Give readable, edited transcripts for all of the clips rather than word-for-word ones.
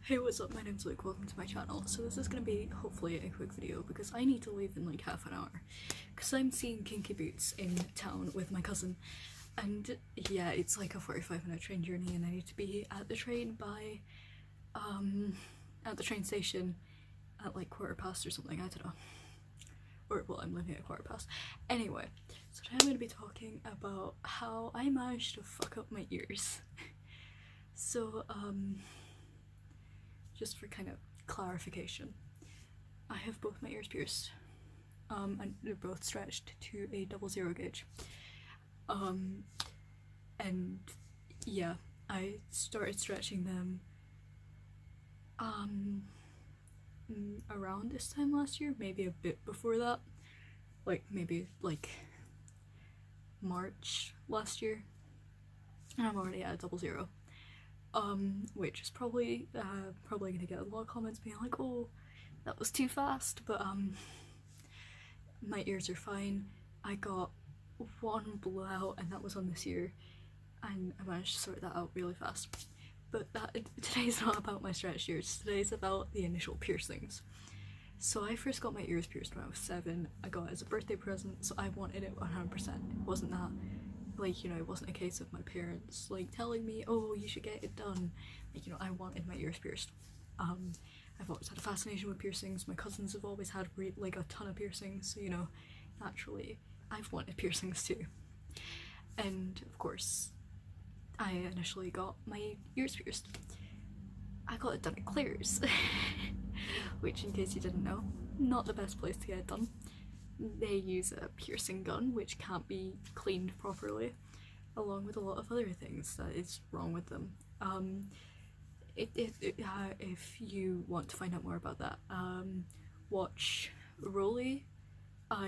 Hey, what's up? My name's Luke, welcome to my channel. So this is going to be hopefully a quick video because I need to leave in like half an hour because I'm seeing Kinky Boots in town with my cousin, and yeah, it's like a 45-minute train journey and I need to be at the train by at the train station at like 1:15 or something, I don't know. Or, well, I'm leaving at 1:15. Anyway, so today I'm going to be talking about how I managed to fuck up my ears. So, just for kind of clarification, I have both my ears pierced, and they're both stretched to a 00 gauge. And yeah, I started stretching them around this time last year, maybe a bit before that, like maybe like March last year, and I'm already at a 00. Which is probably gonna get a lot of comments being like, oh, that was too fast, but my ears are fine. I got one blowout and that was on this year, and I managed to sort that out really fast. But today's not about my stretched ears, today's about the initial piercings. So I first got my ears pierced when I was 7. I got it as a birthday present, so I wanted it 100%. It wasn't that, like, you know, it wasn't a case of my parents like telling me, oh, you should get it done. Like, you know, I wanted my ears pierced. I've always had a fascination with piercings. My cousins have always had like a ton of piercings, so, you know, naturally I've wanted piercings too. And of course I initially got my ears pierced. I got it done at Claire's which, in case you didn't know, not the best place to get it done. They use a piercing gun which can't be cleaned properly, along with a lot of other things that is wrong with them. If you want to find out more about that, watch Rolly.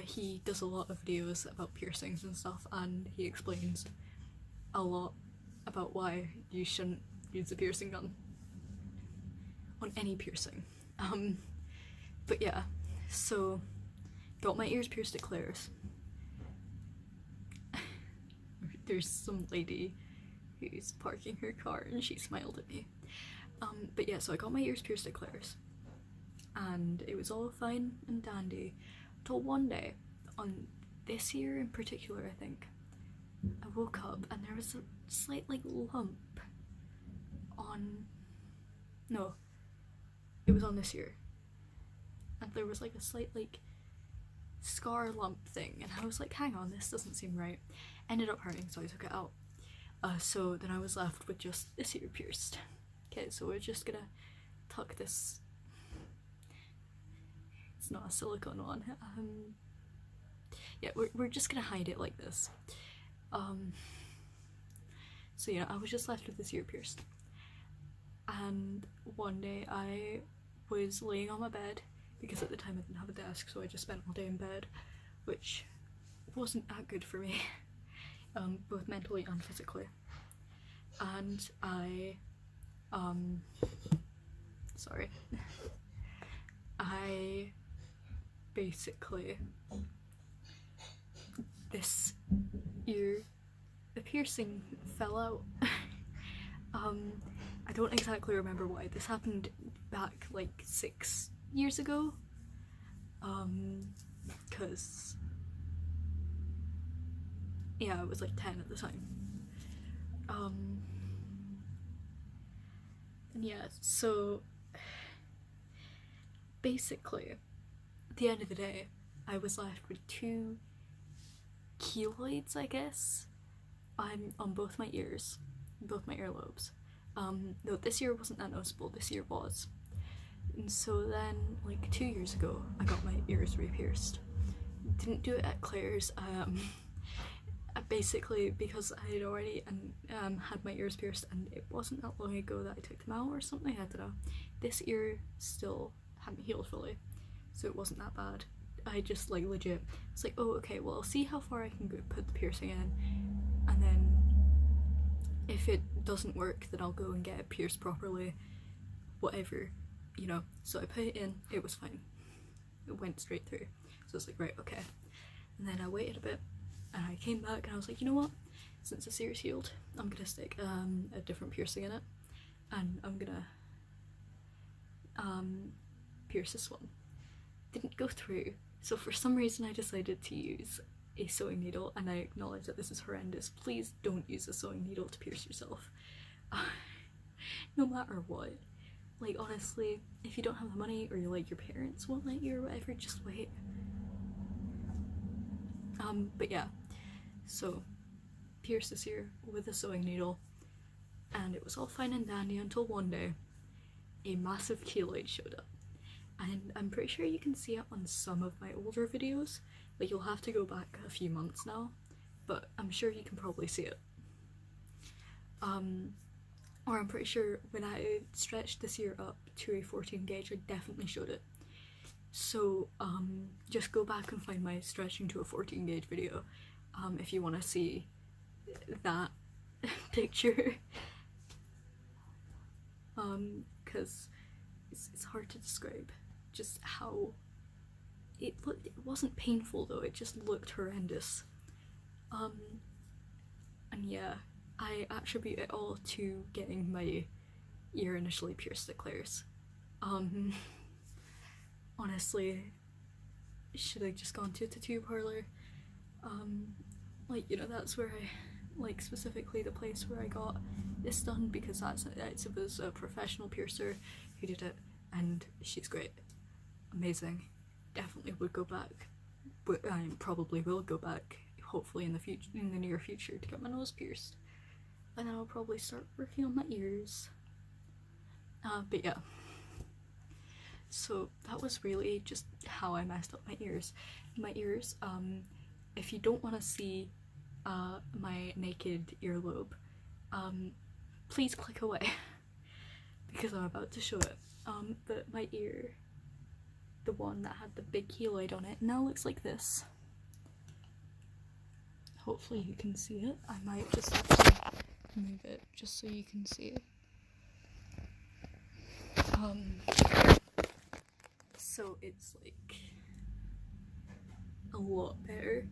He does a lot of videos about piercings and stuff, and he explains a lot about why you shouldn't use a piercing gun on any piercing. But yeah, so got my ears pierced at Claire's. There's some lady who's parking her car and she smiled at me. But yeah, so I got my ears pierced at Claire's and it was all fine and dandy till one day, on this year in particular I think, I woke up and there was a slight like lump on, no, it was on this year, and there was like a slight like scar lump thing, and I was like, hang on, this doesn't seem right. Ended up hurting, so I took it out. So then I was left with just this ear pierced. Okay, so we're just gonna tuck this, it's not a silicone one, yeah, we're just gonna hide it like this. So yeah, I was just left with this ear pierced, and one day I was laying on my bed, because at the time I didn't have a desk, so I just spent all day in bed, which wasn't that good for me, both mentally and physically. And I basically, this ear, the piercing fell out. I don't exactly remember why. This happened back like 6 years ago, because yeah, I was like 10 at the time. And yeah, so basically at the end of the day I was left with 2 keloids, I guess, on both my ears, both my earlobes. No, this year wasn't that noticeable, this year was. And so then, like 2 years ago, I got my ears re-pierced. Didn't do it at Claire's, basically because I had already had my ears pierced, and it wasn't that long ago that I took them out or something, I don't know. This ear still hadn't healed fully, so it wasn't that bad. I just like legit, it's like, oh okay, well I'll see how far I can put the piercing in, and then if it doesn't work then I'll go and get it pierced properly, whatever, you know. So I put it in, it was fine, it went straight through, so it's like, right, okay. And then I waited a bit and I came back and I was like, you know what, since this ear's healed, I'm gonna stick a different piercing in it, and I'm gonna pierce this one. Didn't go through, so for some reason I decided to use a sewing needle, and I acknowledge that this is horrendous. Please don't use a sewing needle to pierce yourself. No matter what. Like, honestly, if you don't have the money, or your parents won't let you or whatever, just wait. But yeah, so pierce this ear with a sewing needle, and it was all fine and dandy until one day a massive keloid showed up. And I'm pretty sure you can see it on some of my older videos. Like, you'll have to go back a few months now, but I'm sure you can probably see it. Or I'm pretty sure when I stretched this ear up to a 14 gauge, I definitely showed it. So just go back and find my stretching to a 14 gauge video if you want to see that picture. Because it's hard to describe just how it looked. It wasn't painful though, it just looked horrendous. And yeah, I attribute it all to getting my ear initially pierced at Claire's. Honestly, should have just gone to a tattoo parlor. Like, you know, that's where I, like, specifically the place where I got this done, because it was a professional piercer who did it, and she's great, amazing. Definitely would go back, but I probably will go back, hopefully in the near future, to get my nose pierced, and then I'll probably start working on my ears. But yeah, so that was really just how I messed up my ears. If you don't want to see my naked earlobe, please click away because I'm about to show it. But my ear, the one that had the big keloid on it, now looks like this. Hopefully you can see it. I might just have to move it just so you can see it. So it's like a lot better.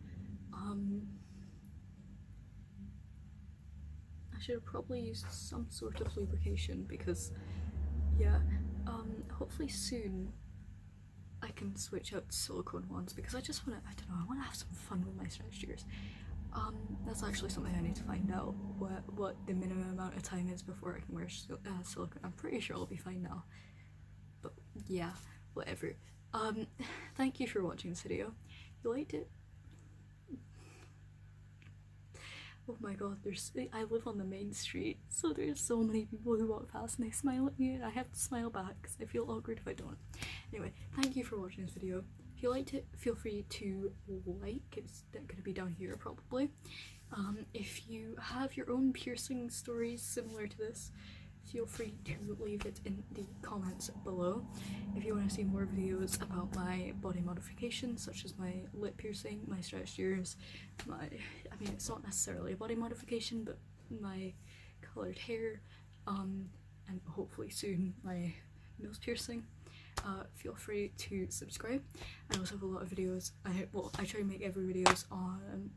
I should have probably used some sort of lubrication because, yeah, hopefully soon I can switch out to silicone ones, because I just want to, I don't know, I want to have some fun with my stretched ears. That's actually something I need to find out, what the minimum amount of time is before I can wear silicone. I'm pretty sure I'll be fine now, but yeah, whatever. Thank you for watching this video. You liked it? Oh my god, I live on the main street, so there's so many people who walk past and they smile at me, and I have to smile back because I feel awkward if I don't. Anyway, thank you for watching this video. If you liked it, feel free to like. It's going to be down here probably. If you have your own piercing stories similar to this, feel free to leave it in the comments below. If you want to see more videos about my body modifications, such as my lip piercing, my stretched ears, I mean, it's not necessarily a body modification, but my coloured hair, and hopefully soon my nose piercing, feel free to subscribe. I also have a lot of videos. I try to make every videos on,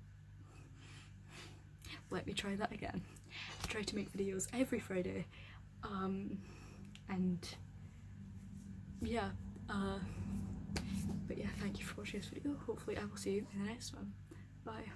let me try that again. I try to make videos every Friday, and yeah, but yeah, thank you for watching this video. Hopefully I will see you in the next one. Bye.